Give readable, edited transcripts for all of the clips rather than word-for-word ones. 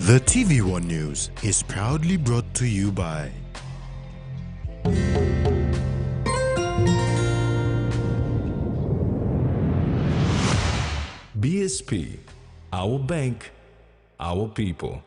The TVWan News is proudly brought to you by BSP, our bank, our people.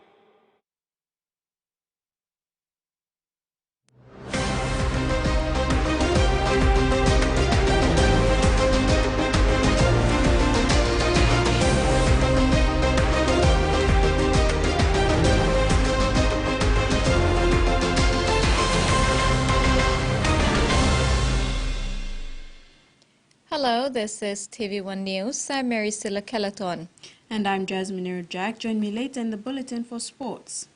Hello, this is TVWan News. I'm Mary Silla Calaton. And I'm Jasmine Jack. Join me later in the bulletin for sports.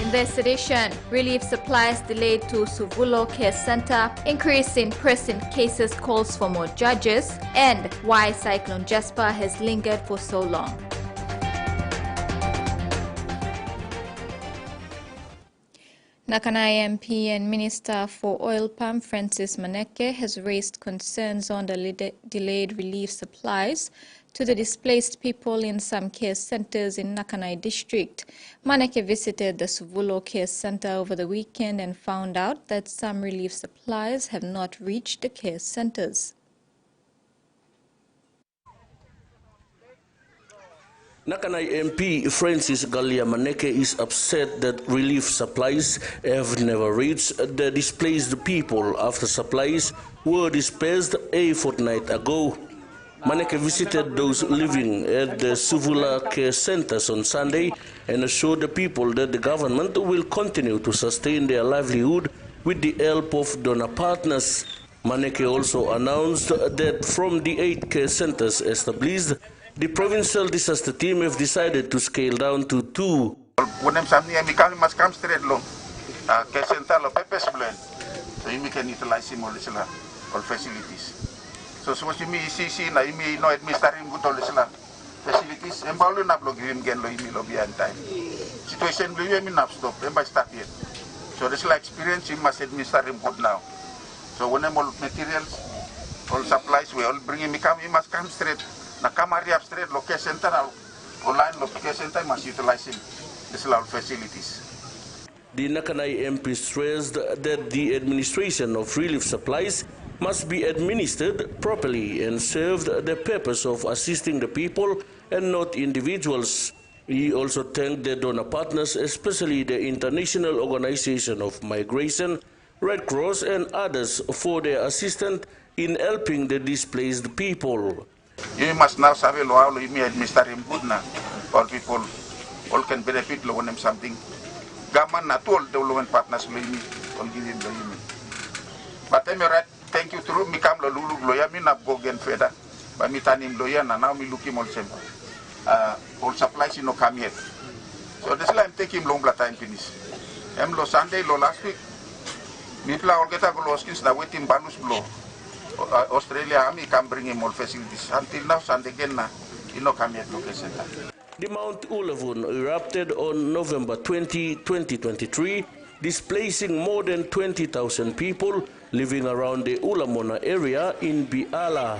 In this edition, relief supplies delayed to Suvulo Care Center, increase in pressing cases calls for more judges, and why Cyclone Jasper has lingered for so long. Nakanai MP and Minister for Oil Palm Francis Maneke has raised concerns on the delayed relief supplies to the displaced people in some care centers in Nakanai district. Maneke visited the Suvulo Care Center over the weekend and found out that some relief supplies have not reached the care centers. Nakanai MP Francis Maneke is upset that relief supplies have never reached the displaced people after supplies were dispersed a fortnight ago. Maneke visited those living at the Suvula Care Centers on Sunday and assured the people that the government will continue to sustain their livelihood with the help of donor partners. Maneke also announced that from the 8 care centers established, the provincial disaster team have decided to scale down to 2. When I'm saying we must come straight long, care center lo pepes blend, so you can utilize him all facilities. So you me see na you no administering good all facilities. Embalu na blog him gen lo imi lo behind time. Situation lo you not stop. Emba start yet. So this experience you must administer him good now. So when all materials, all supplies we all bring him, we must come straight. Na kamari straight location center online location center must utilize these facilities. The Nakanai MP stressed that the administration of relief supplies must be administered properly and served the purpose of assisting the people and not individuals. He also thanked the donor partners, especially the International Organization of Migration, Red Cross and others for their assistance in helping the displaced people. You must now have a law, you may administer him good now. All people all can benefit loan him something. Government not all development partners will give him the human. But I'm right, thank you through me come lulu lawyer, me not go again further. But me turn him lawyer and now me look him all same. All supplies no come yet. So this time take him long time finish. Lo Sunday lo last week. Me play all get a glow skins that wait him balus blow. Australia, I can bring him all facilities. Until now, Sunday again, you know, come yet location. The Mount Ulavun erupted on November 20, 2023, displacing more than 20,000 people living around the Ulamona area in Biala.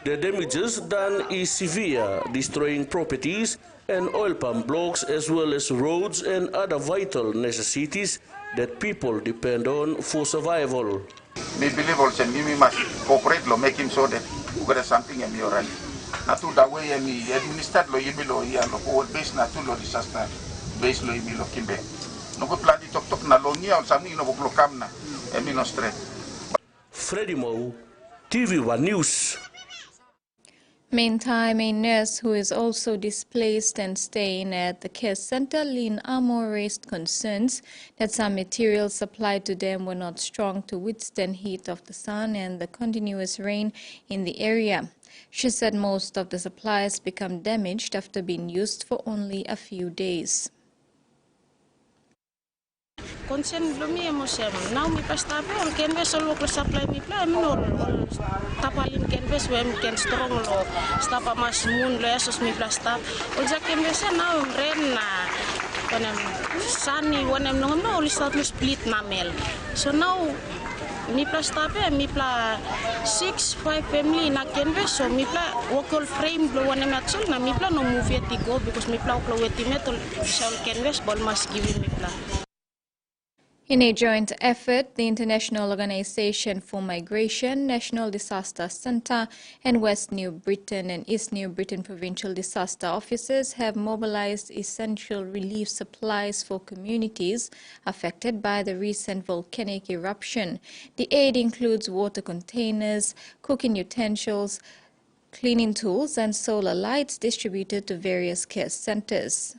The damages done is severe, destroying properties and oil palm blocks as well as roads and other vital necessities that people depend on for survival. Me believe also me must cooperate lo make him so that we got something in your right. Not to the way me administered lo yimi lo ya lo forward base na to lo disaster base lo yimi lo kimbe. No go plan di tok na lo niya or something no go kam na emi no straight. Freddie Mo, TVWan News. Meantime, a nurse who is also displaced and staying at the care center, Lynn Amo, raised concerns that some materials supplied to them were not strong to withstand heat of the sun and the continuous rain in the area. She said most of the supplies become damaged after being used for only a few days. Concern gloomy emotion. Now me pastabe on canvas all local supply me play me no tapalin canvas where me can strong lo stapa mas moon lo esos me plasta. Oja canvas now rain na when I'm sunny when I'm no start to split namel. So now mi plus tape mi plus 6-5 family na kenve so mi plus wokol frame blow one matchel na mi plus no move yet go because mi plus wokol weti metal shall canvas ball must give me plus. In a joint effort, the International Organization for Migration, National Disaster Centre, and West New Britain and East New Britain Provincial Disaster Offices have mobilized essential relief supplies for communities affected by the recent volcanic eruption. The aid includes water containers, cooking utensils, cleaning tools, and solar lights distributed to various care centres.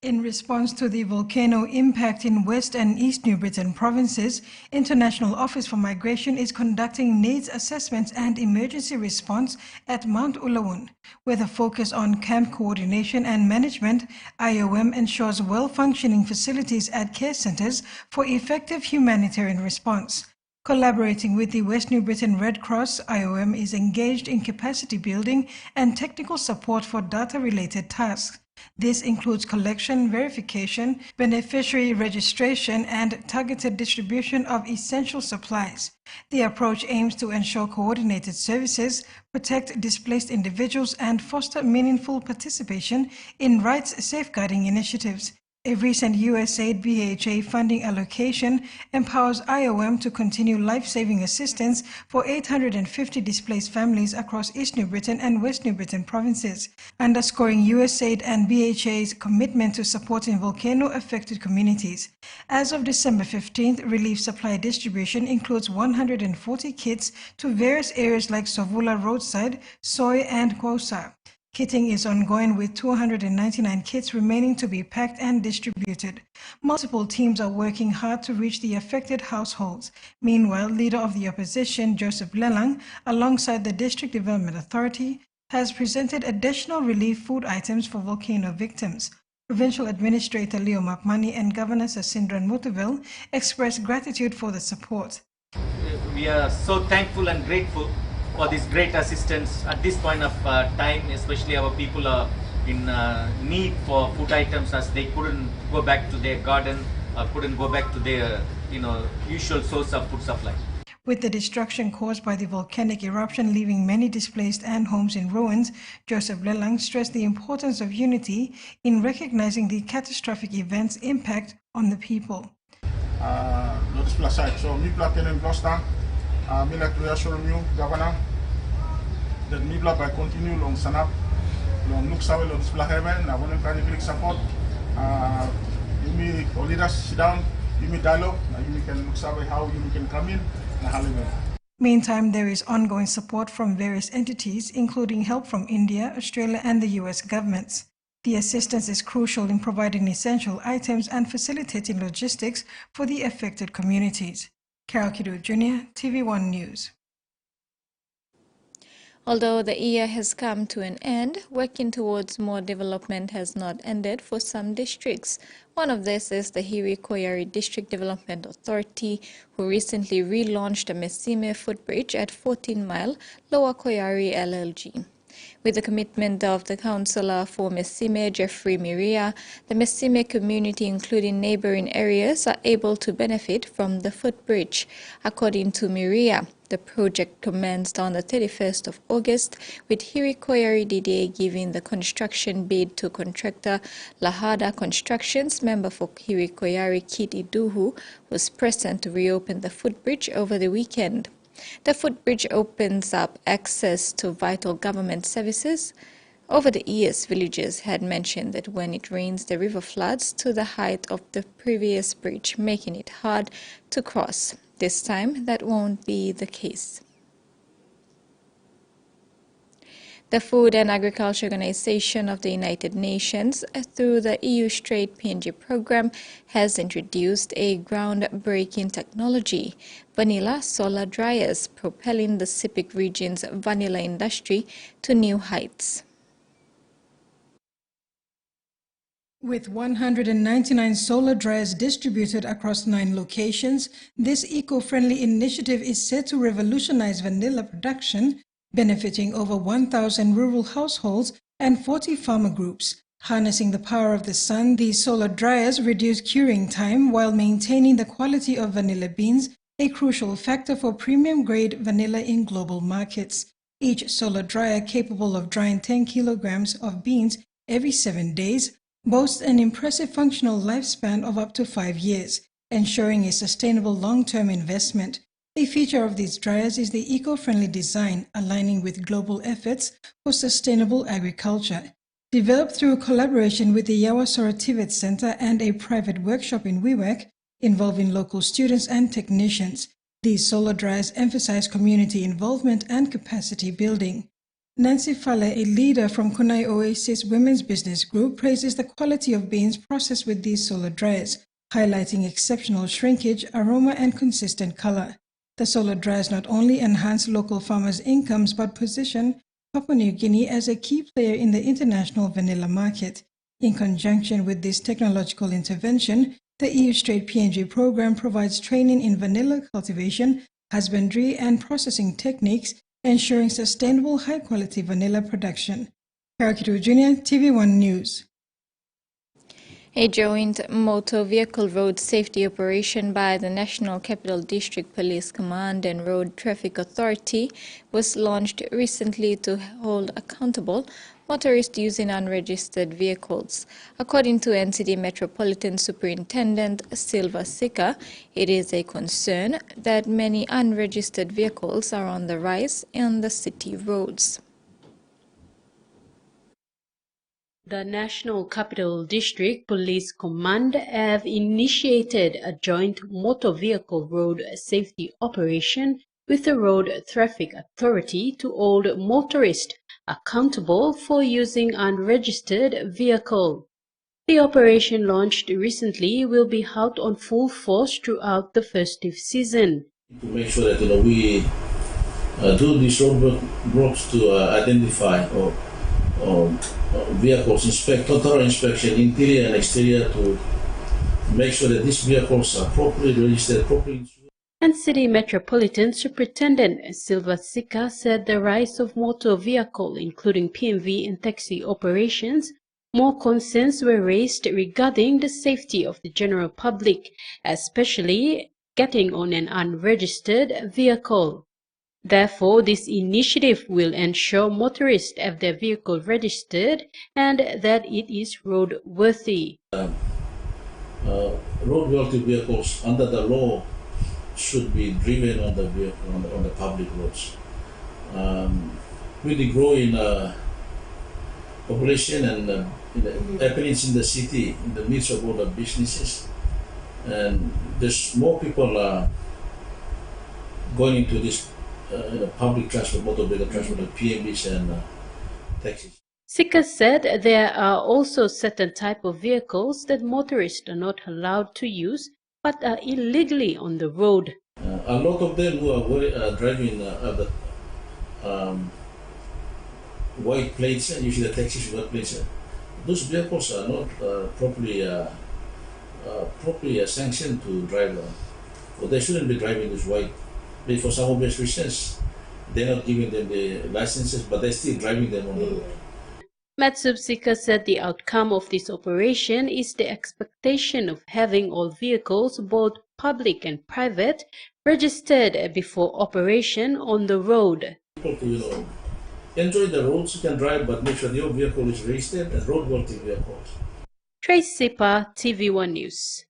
In response to the volcano impact in West and East New Britain provinces, International Office for Migration is conducting needs assessments and emergency response at Mount Ulawun. With a focus on camp coordination and management, IOM ensures well-functioning facilities at care centres for effective humanitarian response. Collaborating with the West New Britain Red Cross, IOM is engaged in capacity building and technical support for data-related tasks. This includes collection, verification, beneficiary registration, and targeted distribution of essential supplies. The approach aims to ensure coordinated services, protect displaced individuals, and foster meaningful participation in rights safeguarding initiatives. A recent USAID BHA funding allocation empowers IOM to continue life-saving assistance for 850 displaced families across East New Britain and West New Britain provinces, underscoring USAID and BHA's commitment to supporting volcano-affected communities. As of December 15th, relief supply distribution includes 140 kits to various areas like Sovula Roadside, Soy, and Kwosa. Kitting is ongoing with 299 kits remaining to be packed and distributed. Multiple teams are working hard to reach the affected households. Meanwhile, Leader of the Opposition, Joseph Lelang, alongside the District Development Authority, has presented additional relief food items for volcano victims. Provincial Administrator Leo Makmani and Governor Sasindran Mutavil expressed gratitude for the support. We are so thankful and grateful for this great assistance at this point of time, especially our people are in need for food items as they couldn't go back to their garden or couldn't go back to their usual source of food supply. With the destruction caused by the volcanic eruption leaving many displaced and homes in ruins, Joseph Lelang stressed the importance of unity in recognizing the catastrophic event's impact on the people. Mi like to assure you, Governor, that me block I continue long sanap, long look sawe long display heaven. I want to kind support. You me all leaders sit down, you me dialogue, you can look sawe how you can come in. Meantime, there is ongoing support from various entities, including help from India, Australia, and the US governments. The assistance is crucial in providing essential items and facilitating logistics for the affected communities. Carol Kidu Jr., TVWan News. Although the year has come to an end, working towards more development has not ended for some districts. One of this is the Hiri Koyari District Development Authority, who recently relaunched a Mesime footbridge at 14 Mile, Lower Koyari LLG. With the commitment of the Councillor for Mesime, Jeffrey Miria, the Mesime community, including neighboring areas, are able to benefit from the footbridge. According to Miria, the project commenced on the 31st of August, with Hiri Koyari DDA giving the construction bid to contractor Lahada Constructions. Member for Hiri Koyari, Kit Iduhu, was present to reopen the footbridge over the weekend. The footbridge opens up access to vital government services. Over the years, villagers had mentioned that when it rains, the river floods to the height of the previous bridge, making it hard to cross. This time, that won't be the case. The Food and Agriculture Organization of the United Nations, through the EU Straight PNG program, has introduced a groundbreaking technology, vanilla solar dryers, propelling the Sepik region's vanilla industry to new heights. With 199 solar dryers distributed across 9 locations, this eco-friendly initiative is set to revolutionize vanilla production, benefiting over 1,000 rural households and 40 farmer groups. Harnessing the power of the sun, these solar dryers reduce curing time while maintaining the quality of vanilla beans, a crucial factor for premium-grade vanilla in global markets. Each solar dryer, capable of drying 10 kilograms of beans every 7 days, boasts an impressive functional lifespan of up to 5 years, ensuring a sustainable long-term investment. A feature of these dryers is the eco-friendly design, aligning with global efforts for sustainable agriculture. Developed through collaboration with the Yawasora TVET Center and a private workshop in Wewak, involving local students and technicians, these solar dryers emphasize community involvement and capacity building. Nancy Fale, a leader from Kunai Oasis Women's Business Group, praises the quality of beans processed with these solar dryers, highlighting exceptional shrinkage, aroma, and consistent color. The solar dryers not only enhance local farmers' incomes but position Papua New Guinea as a key player in the international vanilla market. In conjunction with this technological intervention, the EU Straight PNG program provides training in vanilla cultivation, husbandry, and processing techniques, ensuring sustainable high-quality vanilla production. Karakitu Jr., TVWan News. A joint motor vehicle road safety operation by the National Capital District Police Command and Road Traffic Authority was launched recently to hold accountable motorists using unregistered vehicles. According to NCD Metropolitan Superintendent Silva Sika, it is a concern that many unregistered vehicles are on the rise on the city roads. The National Capital District Police Command have initiated a joint motor vehicle road safety operation with the Road Traffic Authority to hold motorists accountable for using unregistered vehicle. The operation launched recently will be held on full force throughout the festive season. To make sure that we do these road blocks to identify vehicles, thorough inspection, interior and exterior, to make sure that these vehicles are properly registered, properly insured. And City Metropolitan Superintendent Silva Sika said the rise of motor vehicle, including PNV and taxi operations, more concerns were raised regarding the safety of the general public, especially getting on an unregistered vehicle. Therefore, this initiative will ensure motorists have their vehicle registered and that it is roadworthy. Roadworthy vehicles under the law should be driven on the public roads. With the growing population and happenings in the city, in the midst of all the businesses, and there's more people going into this public transport, motor vehicle transport, like PMBs and taxis. Sika said there are also certain type of vehicles that motorists are not allowed to use but are illegally on the road. A lot of them who are driving the white plates, usually the taxis white plates, those vehicles are not properly sanctioned to drive. So they shouldn't be driving this white. But for some obvious reasons, they're not giving them the licenses, but they're still driving them on the road. Matsub Sika said the outcome of this operation is the expectation of having all vehicles, both public and private, registered before operation on the road. People to, enjoy the roads, you can drive, but make sure your vehicle is registered and roadworthy vehicles. Trace Sipa, TVWan News.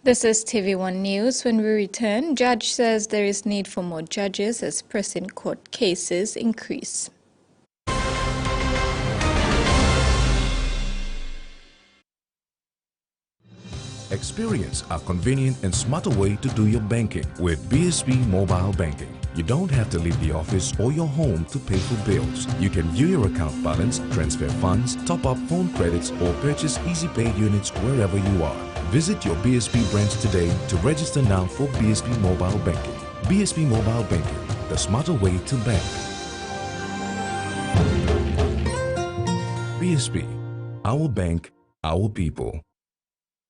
This is TVWan News. When we return, judge says there is need for more judges as pressing court cases increase. Experience a convenient and smarter way to do your banking with BSB Mobile Banking. You don't have to leave the office or your home to pay for bills. You can view your account balance, transfer funds, top up phone credits, or purchase easy pay units wherever you are. Visit your BSB branch today to register now for BSB Mobile Banking. BSB Mobile Banking, the smarter way to bank. BSB, our bank, our people.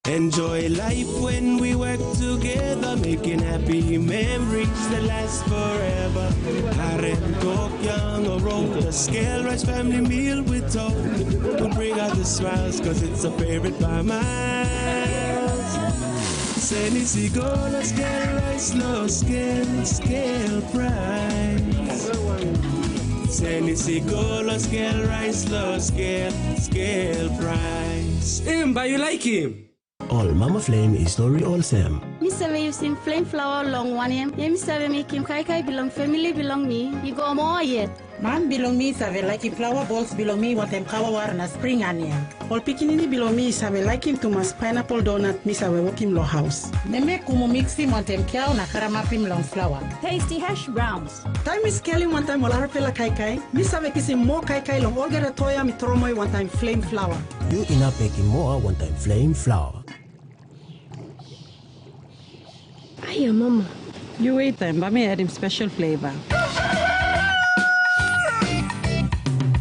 Enjoy life when we work together, making happy memories that last forever. Harem talk young or old, a scale rice family meal with toast will bring out the smiles, cause it's a favorite by miles. Senisi gola scale rice, low scale price. Senisi gola scale rice, low scale price. But you like him? All Mama Flame is story all same. Me say you sing flame flower long one him. Me say me Kim Kai belong family belong me. You go more yet. Man belong me save like him flower balls belong me what them kawa war na spring onion. All pikinini belong me save like him to mas pineapple donut me save walk him lo house. Me make kumu mix him what them kiao na karama pim long flower. Tasty hash browns. Time is kelly one time wala harpela kai. Me save kissing more kai long all get a toya mi tromoy one time flame flower. You enough making more one time flame flower. Hiya, Mama. You wait time, but me add him special flavor.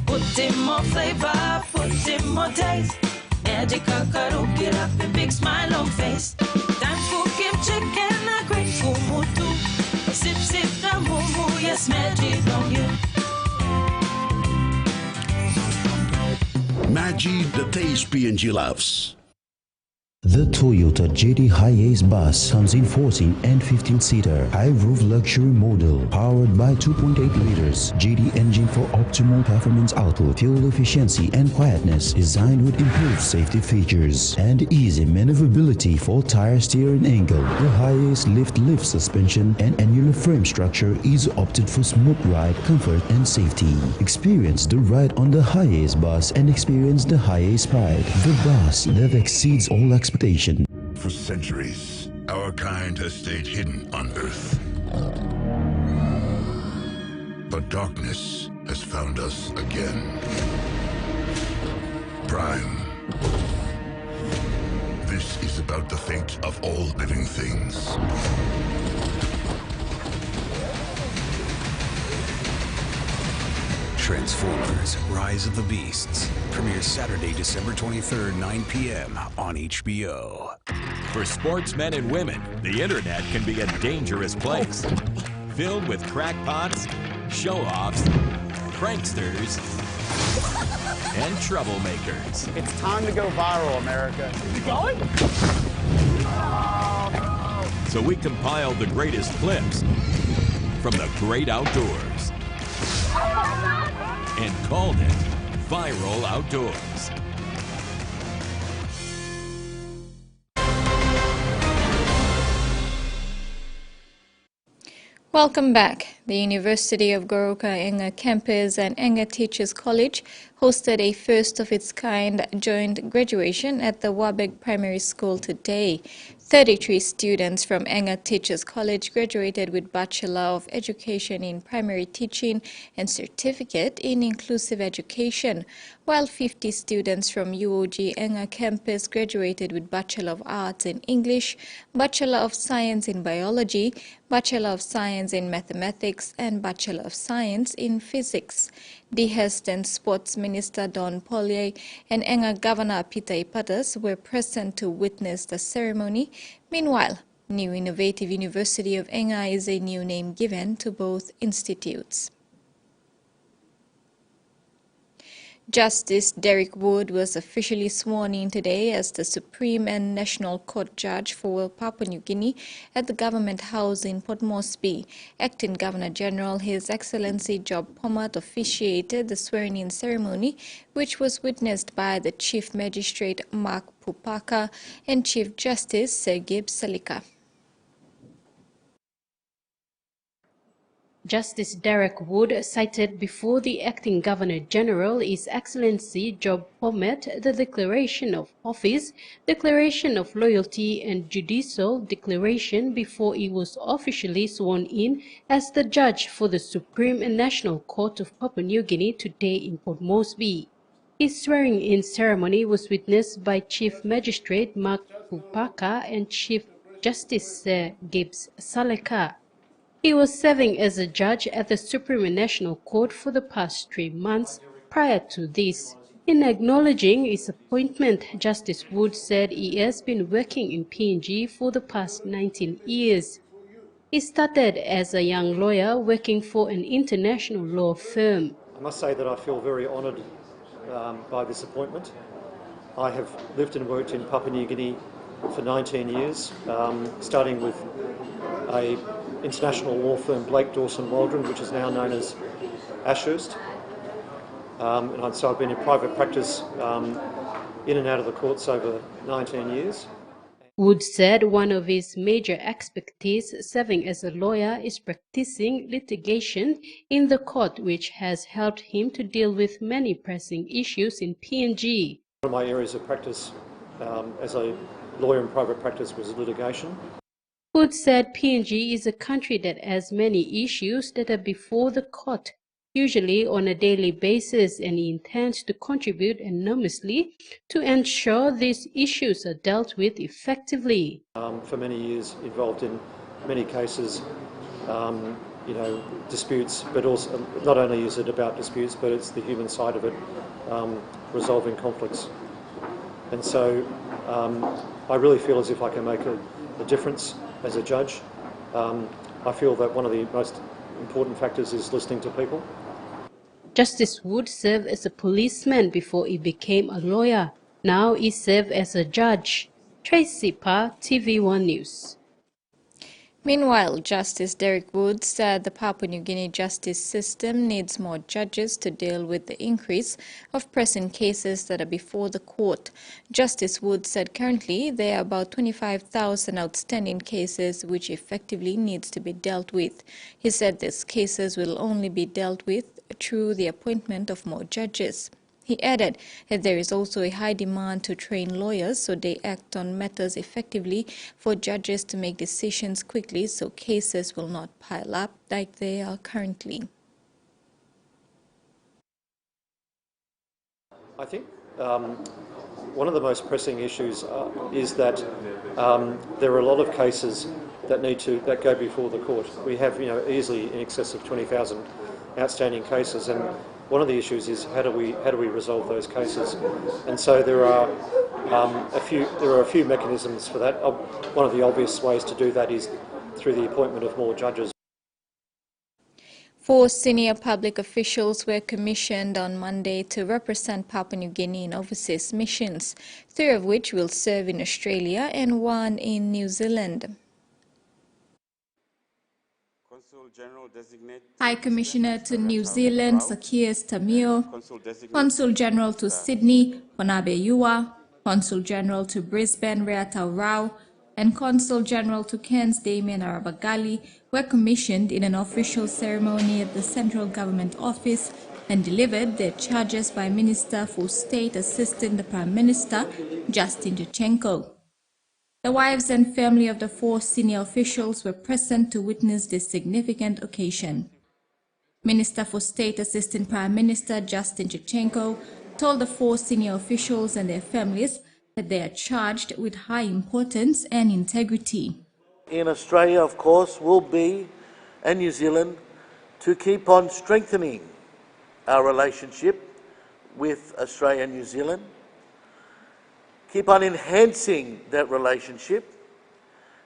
Put in more flavor, put in more taste. Magic kakaro, get up a big smile on face. Time for Kim chicken, a great fumu too. Sip, sip, the mumu, yes, magic on you. Magic, the taste PNG loves. The Toyota JD Hiace bus comes in 14 and 15-seater high-roof luxury model powered by 2.8 liters JD engine for optimal performance output, fuel efficiency and quietness, designed with improved safety features and easy maneuverability for tire steering angle. The Hiace lift suspension and annular frame structure is opted for smooth ride, comfort and safety. Experience the ride on the Hiace bus and experience the Hiace pride, the bus that exceeds all expectations. For centuries, our kind has stayed hidden on Earth. But darkness has found us again. Prime. This is about the fate of all living things. Transformers: Rise of the Beasts premieres Saturday, December 23rd, 9 p.m. on HBO. For sportsmen and women, the internet can be a dangerous place. Filled with crackpots, show-offs, pranksters, and troublemakers. It's time to go viral, America. Is it going? So we compiled the greatest clips from the great outdoors and called it Viral Outdoors. Welcome back. The University of Goroka Enga campus and Enga Teachers College hosted a first-of-its-kind joint graduation at the Wabeg Primary School today. 33 students from Enga Teachers College graduated with Bachelor of Education in Primary Teaching and Certificate in Inclusive Education, while 50 students from UOG Enga campus graduated with Bachelor of Arts in English, Bachelor of Science in Biology, Bachelor of Science in Mathematics, and Bachelor of Science in Physics. The Health and Sports Minister Don Polye and Enga Governor Peter Ipatas were present to witness the ceremony. Meanwhile, New Innovative University of Enga is a new name given to both institutes. Justice Derek Wood was officially sworn in today as the Supreme and National Court Judge for Papua New Guinea at the Government House in Port Moresby. Acting Governor-General His Excellency Job Pomat officiated the swearing-in ceremony, which was witnessed by the Chief Magistrate Mark Pupaka and Chief Justice Sir Gibbs Salika. Justice Derek Wood cited before the Acting Governor-General His Excellency Job Pomat the Declaration of Office, Declaration of Loyalty and Judicial Declaration before he was officially sworn in as the Judge for the Supreme and National Court of Papua New Guinea today in Port Moresby. His swearing-in ceremony was witnessed by Chief Magistrate Mark Pupaka and Chief Justice Sir Gibbs Salika. He was serving as a judge at the Supreme and National Court for the past 3 months prior to this. In acknowledging his appointment, Justice Wood said he has been working in PNG for the past 19 years. He started as a young lawyer working for an international law firm. I must say that I feel very honoured by this appointment. I have lived and worked in Papua New Guinea for 19 years, starting with an international law firm, Blake Dawson Waldron, which is now known as Ashurst. And so I've been in private practice in and out of the courts over 19 years. Wood said one of his major expertise serving as a lawyer is practicing litigation in the court, which has helped him to deal with many pressing issues in PNG. One of my areas of practice as a lawyer in private practice was litigation. Wood said PNG is a country that has many issues that are before the court, usually on a daily basis, and he intends to contribute enormously to ensure these issues are dealt with effectively. For many years involved in many cases, disputes, but also not only is it about disputes, but it's the human side of it, resolving conflicts. And so I really feel as if I can make a difference as a judge. I feel that one of the most important factors is listening to people. Justice Wood served as a policeman before he became a lawyer. Now he serves as a judge. Tracy Pa, TVWan News. Meanwhile, Justice Derek Wood said the Papua New Guinea justice system needs more judges to deal with the increase of pressing cases that are before the court. Justice Wood said currently there are about 25,000 outstanding cases which effectively needs to be dealt with. He said these cases will only be dealt with through the appointment of more judges. He added that there is also a high demand to train lawyers so they act on matters effectively for judges to make decisions quickly so cases will not pile up like they are currently. I think one of the most pressing issues is that there are a lot of cases that go before the court. We have easily in excess of 20,000 outstanding cases, and one of the issues is how do we resolve those cases, and so there are a few mechanisms for that. One of the obvious ways to do that is through the appointment of more judges. 4 senior public officials were commissioned on Monday to represent Papua New Guinea in overseas missions, 3 of which will serve in Australia and 1 in New Zealand. High Commissioner to New Zealand, Sakias Tamio, Consul General to Sydney, Ponabe Yua, Consul General to Brisbane, Reatau Rao, and Consul General to Cairns, Damien Arabagali, were commissioned in an official ceremony at the Central Government Office and delivered their charges by Minister for State assisting the Prime Minister, Justin Juchenko. The wives and family of the 4 senior officials were present to witness this significant occasion. Minister for State Assistant Prime Minister Justin Juchenko told the 4 senior officials and their families that they are charged with high importance and integrity. In Australia, of course, will be, and New Zealand, to keep on strengthening our relationship with Australia and New Zealand, keep on enhancing that relationship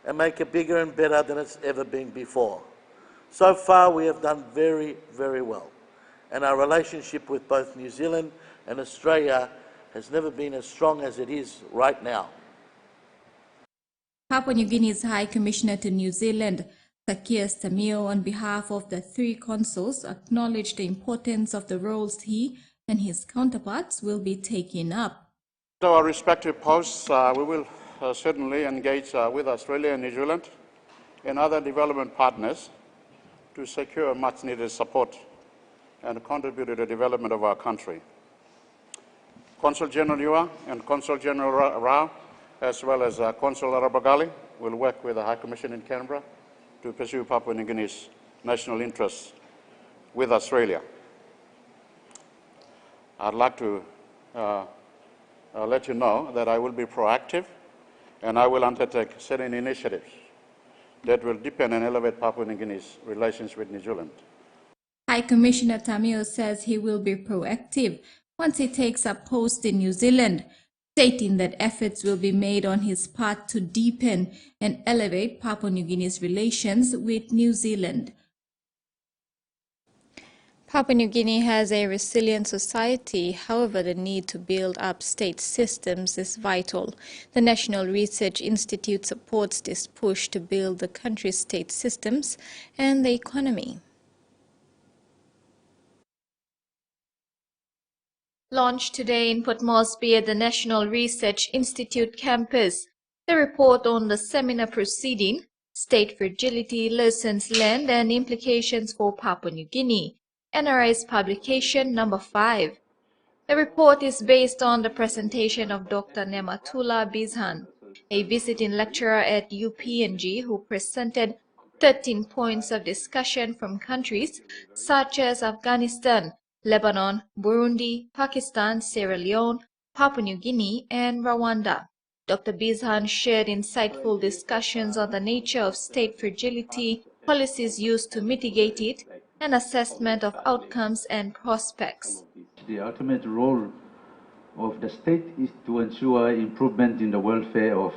and make it bigger and better than it's ever been before. So far we have done very, very well, and our relationship with both New Zealand and Australia has never been as strong as it is right now. Papua New Guinea's High Commissioner to New Zealand, Sakias Tamio, on behalf of the 3 consuls, acknowledged the importance of the roles he and his counterparts will be taking up. To our respective posts, we will certainly engage with Australia and New Zealand and other development partners to secure much-needed support and contribute to the development of our country. Consul General Yua and Consul General Rao, as well as Consul Arabagali, will work with the High Commission in Canberra to pursue Papua New Guinea's national interests with Australia. I'd like to let you know that I will be proactive and I will undertake certain initiatives that will deepen and elevate Papua New Guinea's relations with New Zealand. High Commissioner Tamio says he will be proactive once he takes up post in New Zealand, stating that efforts will be made on his part to deepen and elevate Papua New Guinea's relations with New Zealand. Papua New Guinea has a resilient society. However, the need to build up state systems is vital. The National Research Institute supports this push to build the country's state systems and the economy. Launched today in Port Moresby at the National Research Institute campus, the report on the seminar proceeding, State Fragility, Lessons Learned and Implications for Papua New Guinea, NRI's publication number 5. The report is based on the presentation of Dr. Nematullah Bizhan, a visiting lecturer at PNG who presented 13 points of discussion from countries such as Afghanistan, Lebanon, Burundi, Pakistan, Sierra Leone, Papua New Guinea, and Rwanda. Dr. Bizhan shared insightful discussions on the nature of state fragility, policies used to mitigate it, and assessment of outcomes and prospects. The ultimate role of the state is to ensure improvement in the welfare of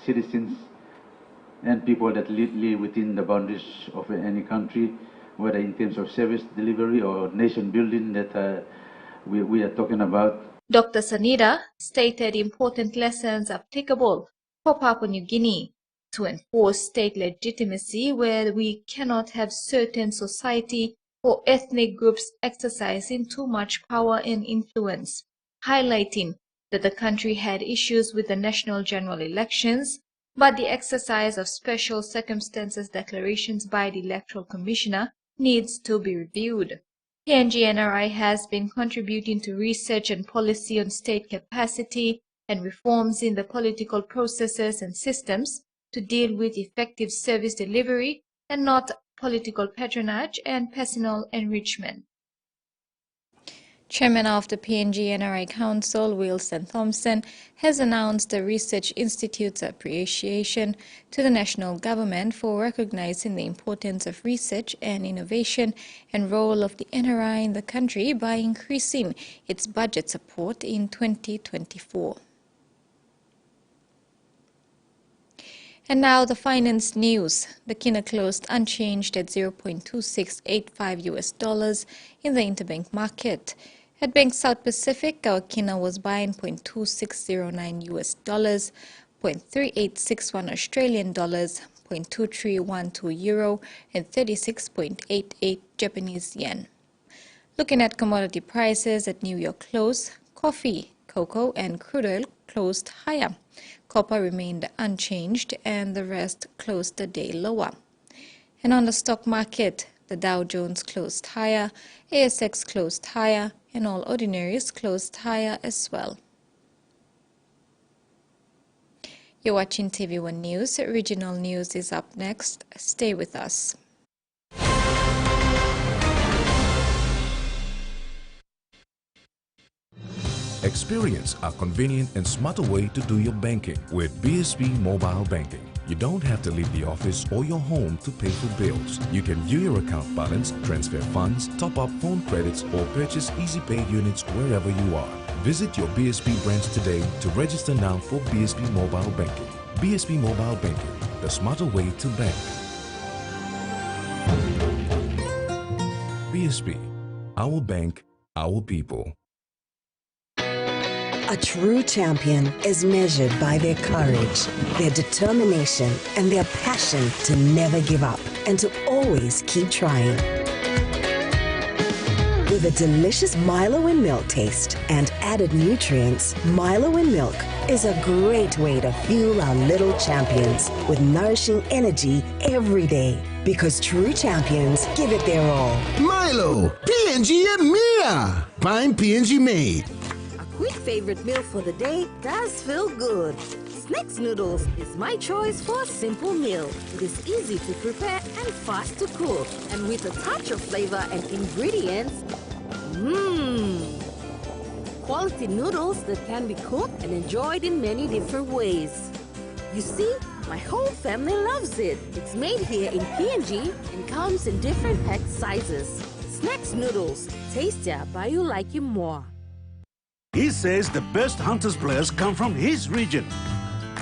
citizens and people that live within the boundaries of any country, whether in terms of service delivery or nation building that we are talking about. Dr. Sanida stated important lessons applicable for Papua New Guinea to enforce state legitimacy where we cannot have certain society or ethnic groups exercising too much power and influence, highlighting that the country had issues with the national general elections, but the exercise of special circumstances declarations by the Electoral Commissioner needs to be reviewed. PNG NRI has been contributing to research and policy on state capacity and reforms in the political processes and systems to deal with effective service delivery and not political patronage and personal enrichment. Chairman of the PNG NRI Council, Wilson Thompson, has announced the Research Institute's appreciation to the national government for recognizing the importance of research and innovation and role of the NRI in the country by increasing its budget support in 2024. And now the finance news. The kina closed unchanged at $0.2685 in the interbank market. At Bank South Pacific, our kina was buying $0.2609 $0.3861 Australian dollars, $0.2312 euro, and 36.88 Japanese yen. Looking at commodity prices at New York close, coffee, cocoa, and crude oil closed higher. Copper remained unchanged and the rest closed the day lower. And on the stock market, the Dow Jones closed higher, ASX closed higher, and all ordinaries closed higher as well. You're watching TVWan News. Regional news is up next. Stay with us. Experience a convenient and smarter way to do your banking with BSB Mobile Banking. You don't have to leave the office or your home to pay for bills. You can view your account balance, transfer funds, top up phone credits, or purchase easy pay units wherever you are. Visit your BSB branch today to register now for BSB Mobile Banking. BSB Mobile Banking, the smarter way to bank. BSB, our bank, our people. A true champion is measured by their courage, their determination, and their passion to never give up and to always keep trying. With a delicious Milo and milk taste and added nutrients, Milo and milk is a great way to fuel our little champions with nourishing energy every day. Because true champions give it their all. Milo, PNG and Mia. Prime PNG made. Quick favorite meal for the day does feel good. Snacks noodles is my choice for a simple meal. It is easy to prepare and fast to cook. And with a touch of flavor and ingredients, quality noodles that can be cooked and enjoyed in many different ways. You see, my whole family loves it. It's made here in PNG and comes in different pack sizes. Snacks noodles, tastier by you like you more. He says the best Hunters players come from his region.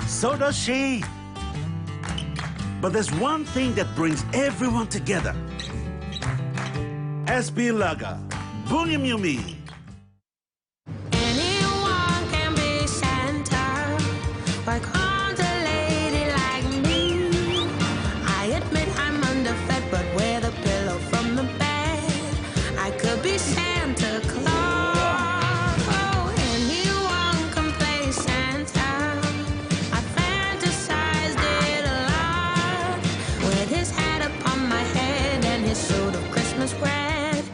So does she. But there's one thing that brings everyone together. SB Laga, Bungy Mumi. Anyone can be Santa, but can't a lady like me? I admit I'm underfed, but with a pillow from the bed, I could be Santa Claus. Oh, anyone can play Santa. I fantasized it a lot, with his hat upon my head and his suit of Christmas red.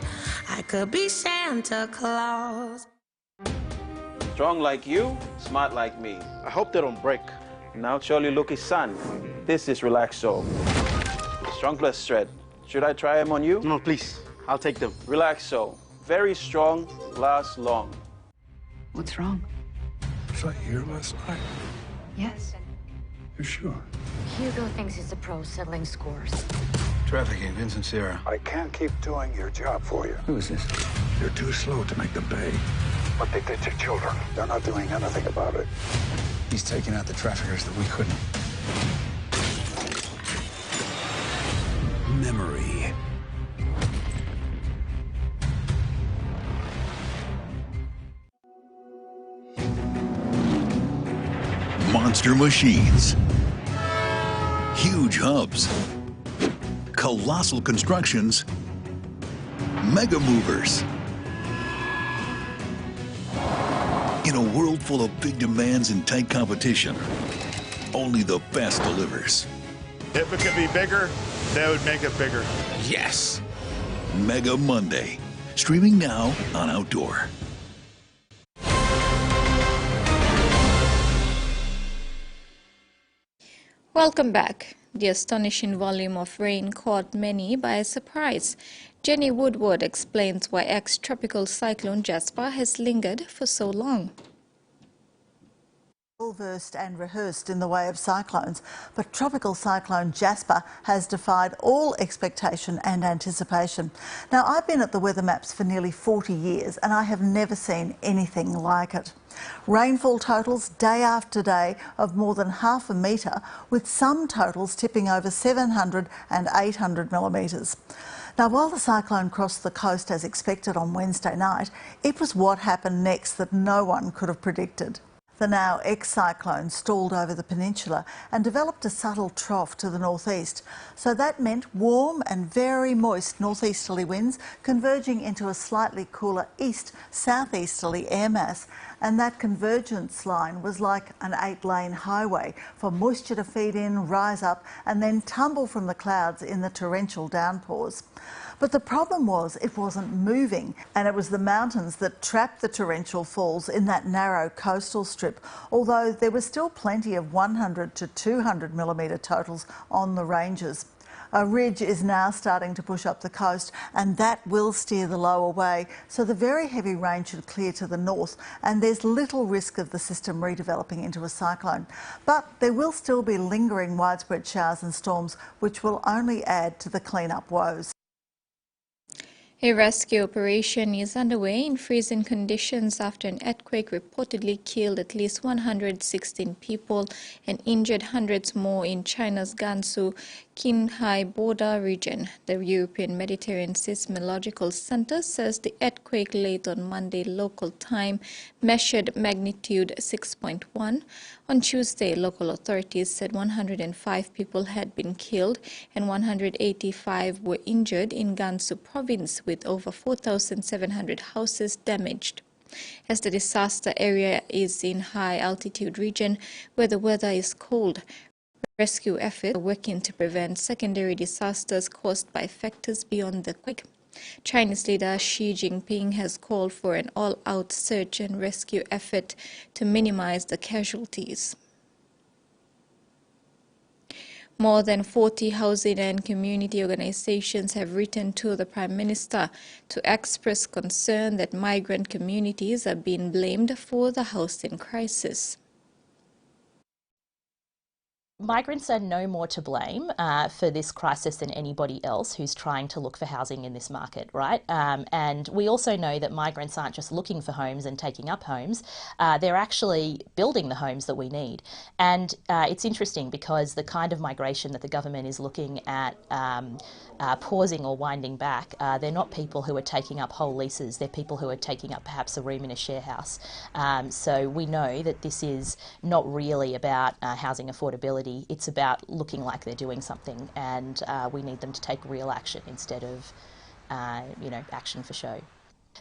I could be Santa Claus. Strong like you, smart like me. I hope they don't break. Now surely Luki's son. This is Relaxo. Strong plus shred. Should I try them on you? No, please. I'll take them. Relaxo. Very strong, lasts long. What's wrong? Was I here last night? Yes. You sure? Hugo thinks he's a pro settling scores. Trafficking, Vincent Sierra. I can't keep doing your job for you. Who is this? You're too slow to make them pay. But they did to children. They're not doing anything about it. He's taking out the traffickers that we couldn't. Memory. Monster machines. Huge hubs. Colossal constructions. Mega movers. In a world full of big demands and tight competition, only the best delivers. If it could be bigger, they would make it bigger. Yes! Mega Monday. Streaming now on Outdoor. Welcome back. The astonishing volume of rain caught many by surprise. Jenny Woodward explains why ex-tropical cyclone Jasper has lingered for so long. Well-versed and rehearsed in the way of cyclones, but tropical cyclone Jasper has defied all expectation and anticipation. Now, I've been at the weather maps for nearly 40 years and I have never seen anything like it. Rainfall totals day after day of more than half a metre, with some totals tipping over 700 and 800 millimetres. Now, while the cyclone crossed the coast as expected on Wednesday night, it was what happened next that no one could have predicted. The now ex-cyclone stalled over the peninsula and developed a subtle trough to the northeast. So that meant warm and very moist northeasterly winds converging into a slightly cooler east-southeasterly air mass. And that convergence line was like an 8-lane highway for moisture to feed in, rise up and then tumble from the clouds in the torrential downpours. But the problem was it wasn't moving, and it was the mountains that trapped the torrential falls in that narrow coastal strip, although there was still plenty of 100 to 200 millimetre totals on the ranges. A ridge is now starting to push up the coast, and that will steer the low away, so the very heavy rain should clear to the north, and there's little risk of the system redeveloping into a cyclone. But there will still be lingering widespread showers and storms, which will only add to the clean-up woes. A rescue operation is underway in freezing conditions after an earthquake reportedly killed at least 116 people and injured hundreds more in China's Gansu Qinghai border region. The European Mediterranean Seismological Center says the earthquake late on Monday local time measured magnitude 6.1. On Tuesday, local authorities said 105 people had been killed and 185 were injured in Gansu province, with over 4,700 houses damaged. As the disaster area is in high-altitude region where the weather is cold, rescue efforts are working to prevent secondary disasters caused by factors beyond the quake. Chinese leader Xi Jinping has called for an all-out search and rescue effort to minimize the casualties. More than 40 housing and community organizations have written to the Prime Minister to express concern that migrant communities are being blamed for the housing crisis. Migrants are no more to blame for this crisis than anybody else who's trying to look for housing in this market, right? And we also know that migrants aren't just looking for homes and taking up homes, they're actually building the homes that we need. And it's interesting because the kind of migration that the government is looking at pausing or winding back, they're not people who are taking up whole leases, they're people who are taking up perhaps a room in a share house. So we know that this is not really about housing affordability. It's about looking like they're doing something, and we need them to take real action instead of, action for show.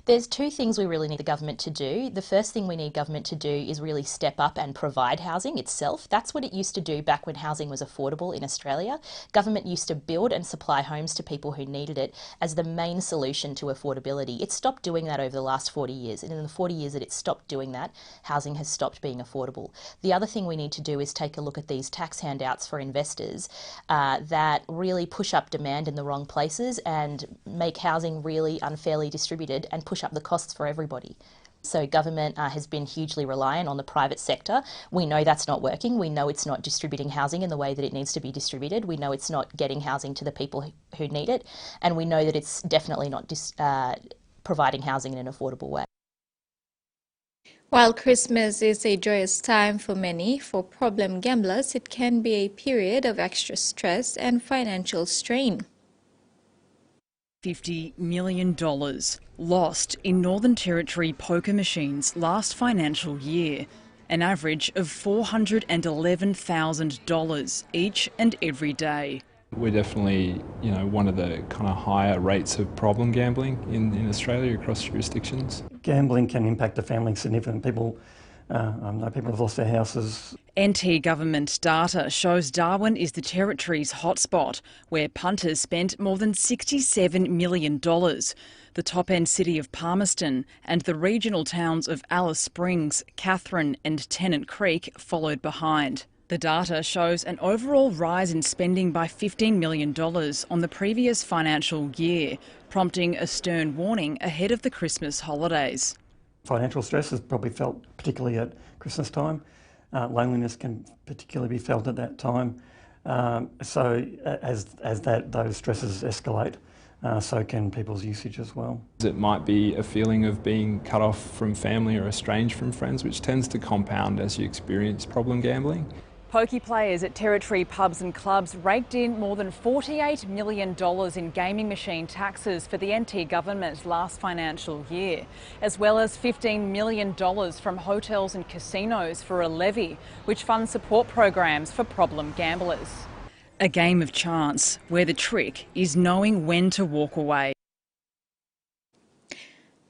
There's two things we really need the government to do. The first thing we need government to do is really step up and provide housing itself. That's what it used to do back when housing was affordable in Australia. Government used to build and supply homes to people who needed it as the main solution to affordability. It stopped doing that over the last 40 years, and in the 40 years that it stopped doing that, housing has stopped being affordable. The other thing we need to do is take a look at these tax handouts for investors that really push up demand in the wrong places and make housing really unfairly distributed and push up the costs for everybody. So government has been hugely reliant on the private sector. We know that's not working. We know it's not distributing housing in the way that it needs to be distributed. We know it's not getting housing to the people who need it. And we know that it's definitely not providing housing in an affordable way. While Christmas is a joyous time for many, for problem gamblers, it can be a period of extra stress and financial strain. $50 million lost in Northern Territory poker machines last financial year, an average of $411,000 each and every day. We're definitely, one of the kind of higher rates of problem gambling in Australia across jurisdictions. Gambling can impact a family significantly. People have lost their houses. NT government data shows Darwin is the Territory's hotspot, where punters spent more than $67 million. The top-end city of Palmerston and the regional towns of Alice Springs, Katherine and Tennant Creek followed behind. The data shows an overall rise in spending by $15 million on the previous financial year, prompting a stern warning ahead of the Christmas holidays. Financial stress is probably felt particularly at Christmas time. Loneliness can particularly be felt at that time. So as those stresses escalate, so can people's usage as well. It might be a feeling of being cut off from family or estranged from friends, which tends to compound as you experience problem gambling. Pokie players at Territory pubs and clubs raked in more than $48 million in gaming machine taxes for the NT government last financial year, as well as $15 million from hotels and casinos for a levy, which funds support programs for problem gamblers. A game of chance, where the trick is knowing when to walk away.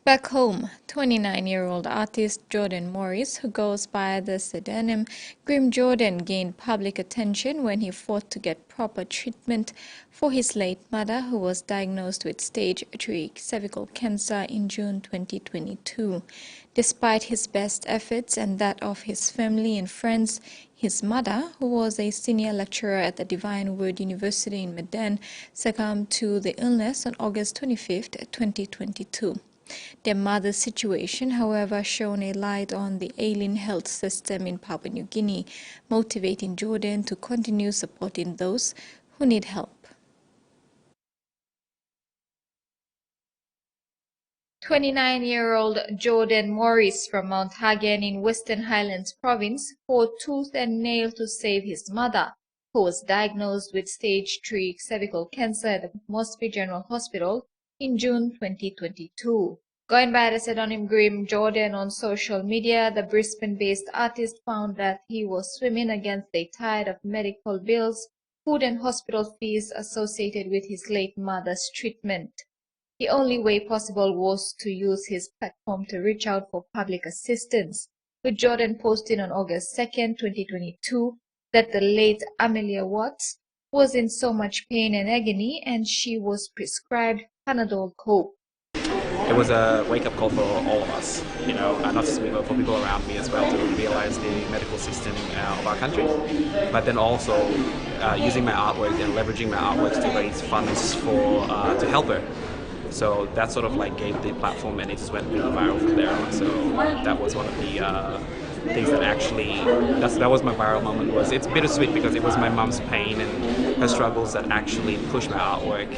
Back home, 29-year-old artist Jordan Morris, who goes by the pseudonym Grim Jordan, gained public attention when he fought to get proper treatment for his late mother, who was diagnosed with stage 3 cervical cancer in June 2022. Despite his best efforts and that of his family and friends, his mother, who was a senior lecturer at the Divine Word University in Medan, succumbed to the illness on August 25, 2022. Their mother's situation, however, shone a light on the ailing health system in Papua New Guinea, motivating Jordan to continue supporting those who need help. 29-year-old Jordan Morris from Mount Hagen in Western Highlands Province fought tooth and nail to save his mother, who was diagnosed with stage 3 cervical cancer at the Moresby General Hospital in June 2022. Going by the pseudonym Grim Jordan on social media, the Brisbane-based artist found that he was swimming against a tide of medical bills, food and hospital fees associated with his late mother's treatment. The only way possible was to use his platform to reach out for public assistance, with Jordan posting on August 2, 2022, that the late Amelia Watts was in so much pain and agony and she was prescribed Panadol Cope. It was a wake-up call for all of us, not just me, but for people around me as well, to realize the medical system of our country. But then also using my artwork and leveraging my artworks to raise funds to help her. So that sort of gave the platform, and it just went really viral from there on. So that was one of the things that actually, that was my viral moment. It's bittersweet because it was my mum's pain and her struggles that actually pushed my artwork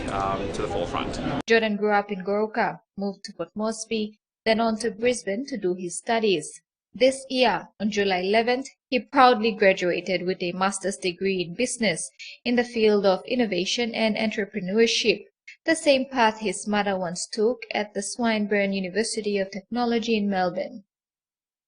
to the forefront. Jordan grew up in Goroka, moved to Port Moresby, then on to Brisbane to do his studies. This year, on July 11th, he proudly graduated with a master's degree in business in the field of innovation and entrepreneurship, the same path his mother once took at the Swinburne University of Technology in Melbourne.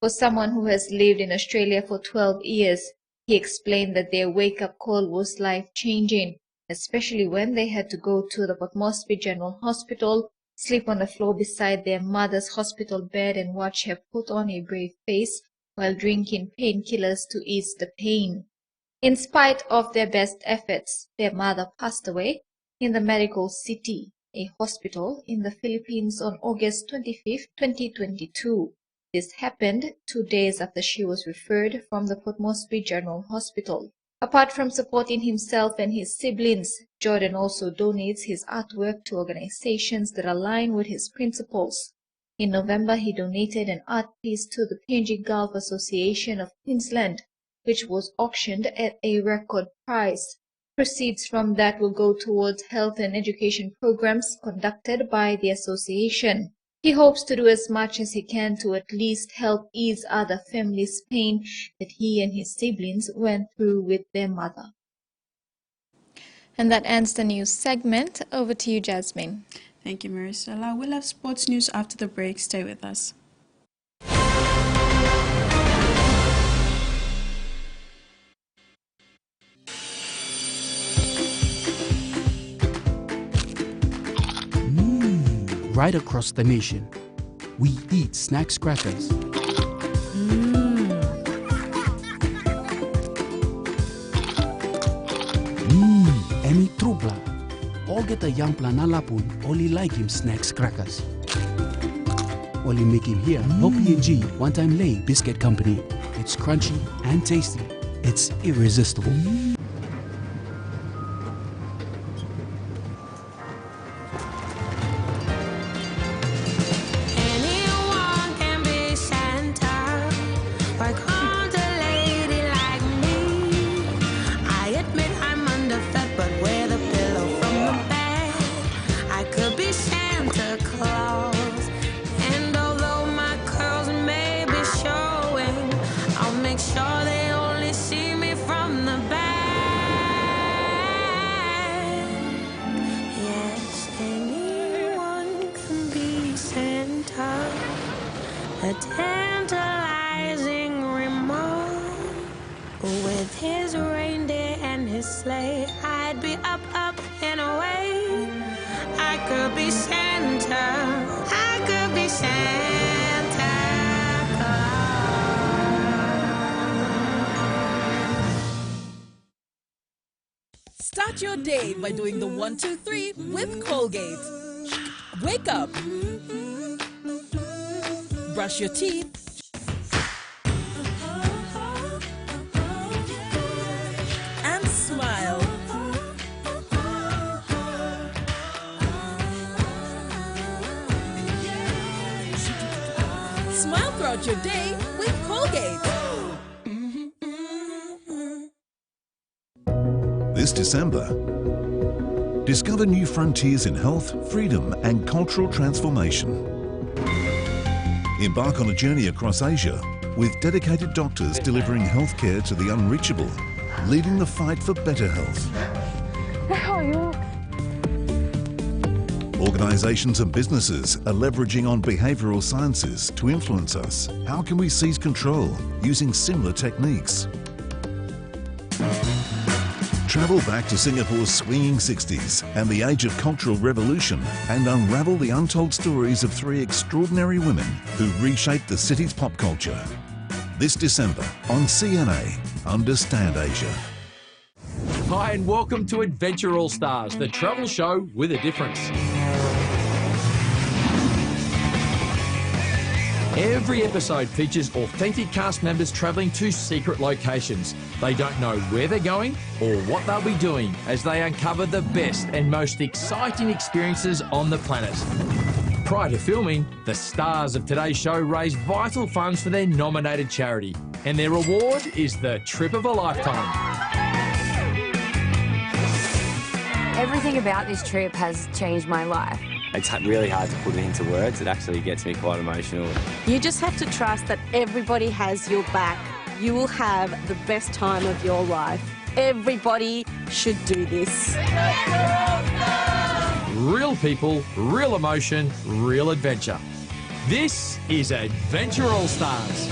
For someone who has lived in Australia for 12 years, he explained that their wake-up call was life-changing, especially when they had to go to the Port Moresby General Hospital, sleep on the floor beside their mother's hospital bed and watch her put on a brave face while drinking painkillers to ease the pain. In spite of their best efforts, their mother passed away in the Medical City, a hospital in the Philippines, on August 25, 2022. This happened 2 days after she was referred from the Port Moresby General Hospital. Apart from supporting himself and his siblings, Jordan also donates his artwork to organizations that align with his principles. In November, he donated an art piece to the PNG Golf Association of Queensland, which was auctioned at a record price. Proceeds from that will go towards health and education programs conducted by the association. He hopes to do as much as he can to at least help ease other families' pain that he and his siblings went through with their mother. And that ends the news segment. Over to you, Jasmine. Thank you, Maricela. We'll have sports news after the break. Stay with us. Right across the nation, we eat snacks crackers. Emi trupla. All get a young plana lapun, only like him snacks crackers. Only make him here, no PNG, one-time lay biscuit company. It's crunchy and tasty. It's irresistible. A tantalizing remote. With his reindeer and his sleigh, I'd be up and away. I could be Santa, I could be Santa Claus. Start your day by doing the 1, 2, 3 with Colgate. Wake up. Brush your teeth. And smile. Smile throughout your day with Colgate. This December, discover new frontiers in health, freedom and cultural transformation. Embark on a journey across Asia with dedicated doctors delivering healthcare to the unreachable, leading the fight for better health. How are you? Organisations and businesses are leveraging on behavioural sciences to influence us. How can we seize control using similar techniques? Travel back to Singapore's swinging 60s and the age of cultural revolution and unravel the untold stories of 3 extraordinary women who reshaped the city's pop culture. This December on CNA, Understand Asia. Hi and welcome to Adventure All Stars, the travel show with a difference. Every episode features authentic cast members travelling to secret locations. They don't know where they're going or what they'll be doing as they uncover the best and most exciting experiences on the planet. Prior to filming, the stars of today's show raised vital funds for their nominated charity, and their reward is the trip of a lifetime. Everything about this trip has changed my life. It's really hard to put it into words. It actually gets me quite emotional. You just have to trust that everybody has your back. You will have the best time of your life. Everybody should do this. Real people, real emotion, real adventure. This is Adventure All Stars.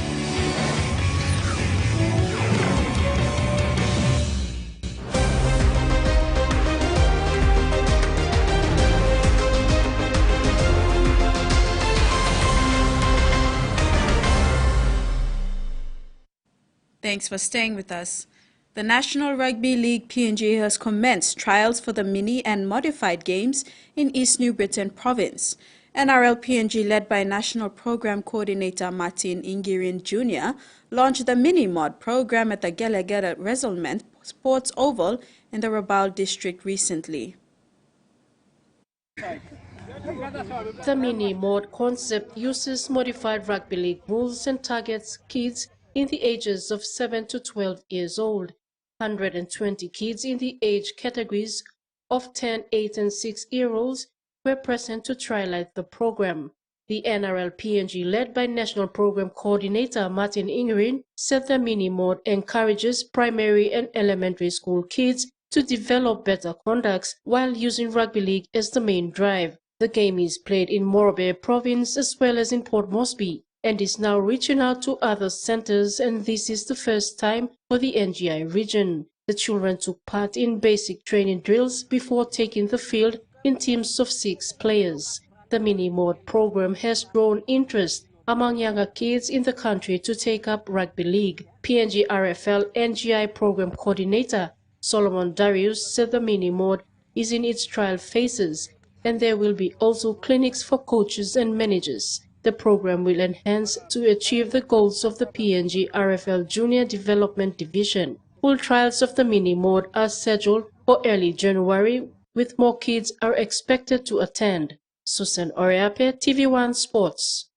Thanks for staying with us. The National Rugby League PNG has commenced trials for the mini and modified games in East New Britain province. NRL PNG, led by National Program Coordinator Martin Ingirin Jr., launched the mini mod program at the Gelegere Reselment Sports Oval in the Rabaul district recently. The mini mod concept uses modified rugby league rules and targets kids in the ages of 7 to 12 years old. 120 kids in the age categories of 10, 8 and 6-year-olds were present to trylight the program. The NRL PNG, led by National Program Coordinator Martin Ingerin, said the mini mod encourages primary and elementary school kids to develop better conducts while using rugby league as the main drive. The game is played in Morobe province as well as in Port Moresby, and is now reaching out to other centers, and this is the first time for the NGI region. The children took part in basic training drills before taking the field in teams of 6 players. The mini-mod program has drawn interest among younger kids in the country to take up rugby league. PNG RFL NGI program coordinator Solomon Darius said the mini-mod is in its trial phases, and there will be also clinics for coaches and managers. The program will enhance to achieve the goals of the PNG RFL Junior Development Division. Full trials of the mini-mod are scheduled for early January, with more kids are expected to attend. Susan Oriape, TVWan Sports.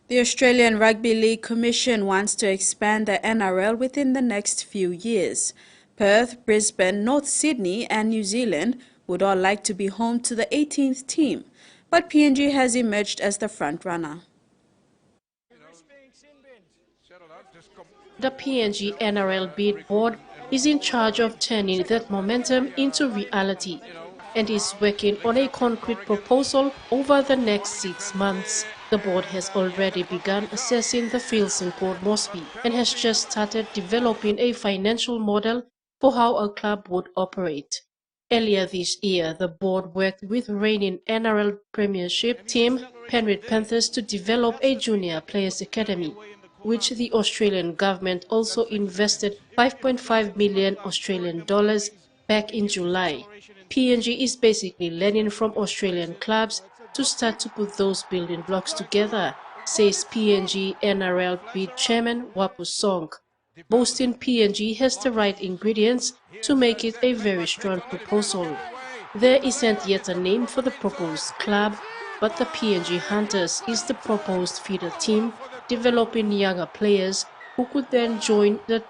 The Australian Rugby League Commission wants to expand the NRL within the next few years. Perth, Brisbane, North Sydney and New Zealand would all like to be home to the 18th team, but PNG has emerged as the front-runner. The PNG NRL bid board is in charge of turning that momentum into reality and is working on a concrete proposal over the next 6 months. The board has already begun assessing the fields in Port Moresby and has just started developing a financial model for how a club would operate. Earlier this year, the board worked with reigning NRL Premiership team Penrith Panthers to develop a junior players academy, which the Australian government also invested 5.5 million Australian dollars back in July. PNG is basically learning from Australian clubs to start to put those building blocks together, says PNG NRL bid chairman Wapu Song. Boasting PNG has the right ingredients to make it a very strong proposal. There isn't yet a name for the proposed club, but the PNG Hunters is the proposed feeder team, developing younger players who could then join the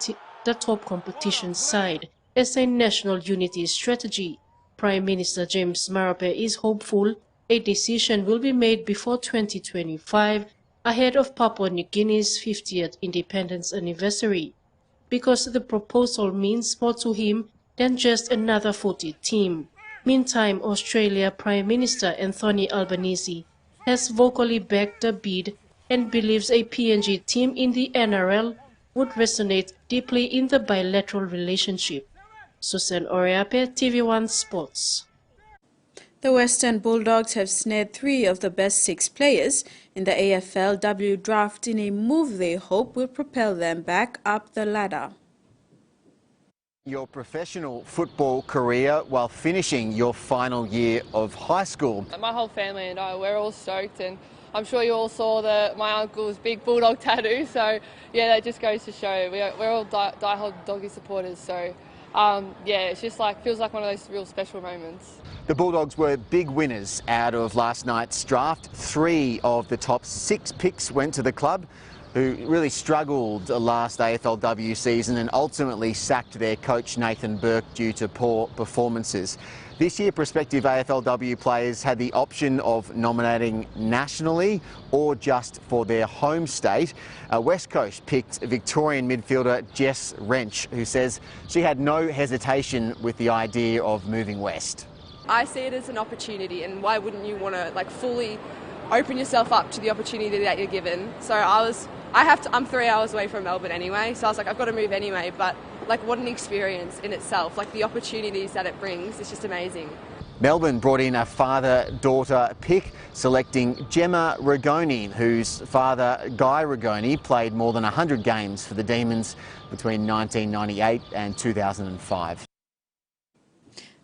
top competition side as a national unity strategy. Prime Minister James Marape is hopeful a decision will be made before 2025, ahead of Papua New Guinea's 50th independence anniversary, because the proposal means more to him than just another 40 team. Meantime, Australia Prime Minister Anthony Albanese has vocally backed the bid and believes a PNG team in the NRL would resonate deeply in the bilateral relationship. Susan Oriape, TVWan Sports. The Western Bulldogs have snared 3 of the best 6 players in the AFLW draft in a move they hope will propel them back up the ladder. Your professional football career while finishing your final year of high school. My whole family and I, we're all stoked, and I'm sure you all saw my uncle's big bulldog tattoo, so yeah, that just goes to show we're all die-hard doggy supporters, so yeah, it's just feels like one of those real special moments. The Bulldogs were big winners out of last night's draft. 3 of the top 6 picks went to the club, who really struggled last AFLW season and ultimately sacked their coach Nathan Burke due to poor performances. This year, prospective AFLW players had the option of nominating nationally or just for their home state. West Coast picked Victorian midfielder Jess Wrench, who says she had no hesitation with the idea of moving west. I see it as an opportunity, and why wouldn't you want to fully open yourself up to the opportunity that you're given? So I'm 3 hours away from Melbourne anyway, so I was like, I've got to move anyway, but what an experience in itself, the opportunities that it brings, it's just amazing. Melbourne brought in a father-daughter pick, selecting Gemma Rigoni, whose father, Guy Rigoni, played more than 100 games for the Demons between 1998 and 2005.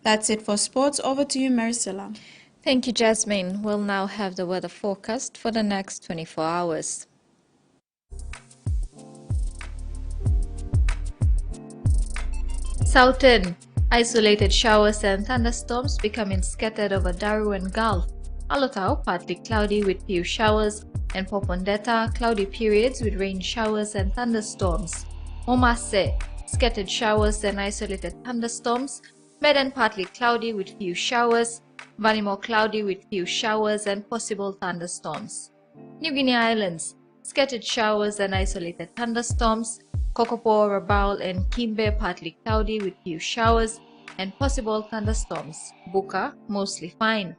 That's it for sports. Over to you, Maricela. Thank you, Jasmine. We'll now have the weather forecast for the next 24 hours. Southern, isolated showers and thunderstorms becoming scattered over Daru and Gulf. Alotau, partly cloudy with few showers, and Popondetta, cloudy periods with rain showers and thunderstorms. Momase, scattered showers and isolated thunderstorms. Medan, partly cloudy with few showers. Vanimo, cloudy with few showers and possible thunderstorms. New Guinea Islands, scattered showers and isolated thunderstorms. Kokopo, Rabaul and Kimbe, partly cloudy with few showers and possible thunderstorms. Buka, mostly fine.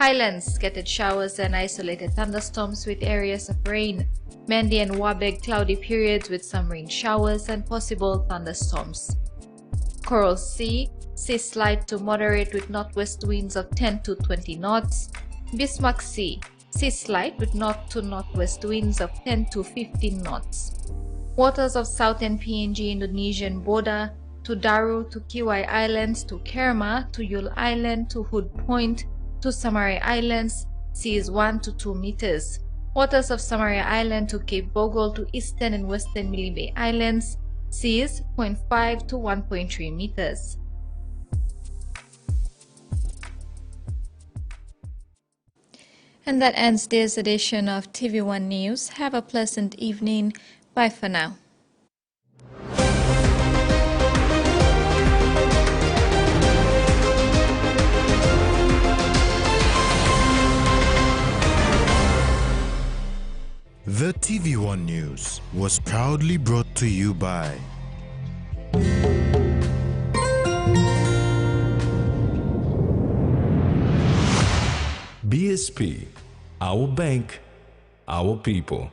Highlands, scattered showers and isolated thunderstorms with areas of rain. Mendi and Wabeg, cloudy periods with some rain showers and possible thunderstorms. Coral Sea, seas light to moderate with northwest winds of 10 to 20 knots. Bismarck Sea, seas light with north to northwest winds of 10 to 15 knots. Waters of southern PNG Indonesian border to Daru to Kiwai Islands to Kerma to Yule Island to Hood Point to Samarai Islands, seas 1 to 2 meters. Waters of Samarai Island to Cape Bogle to eastern and western Milibe Islands, seas 0.5 to 1.3 meters. And that ends this edition of TVWan News. Have a pleasant evening. Bye for now. The TVWan News was proudly brought to you by BSP, our bank, our people.